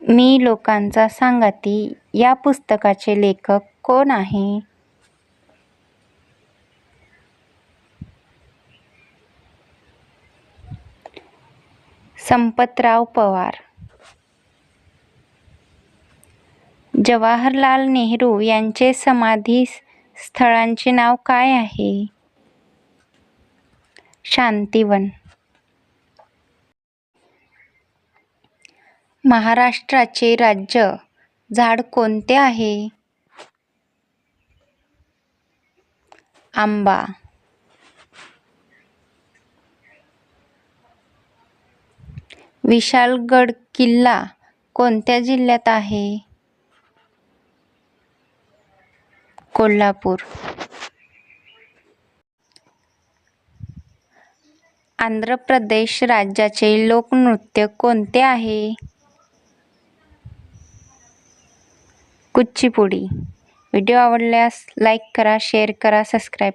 मी लोकांचा सांगाती या पुस्तकाचे लेखक कोण आहे? संपतराव पवार. जवाहरलाल नेहरू यांचे समाधी स्थळांचे नाव काय आहे? शांतीवन. महाराष्ट्राचे राज्य झाड कोणते आहे? आंबा. विशाळगड किल्ला कोणत्या जिल्ह्यात आहे? कोल्हापूर. आंध्र प्रदेश राज्याचे लोकनृत्य कोणते आहे? कुचिपुडी. व्हिडिओ आवडल्यास लाईक करा, शेअर करा, सबस्क्राईब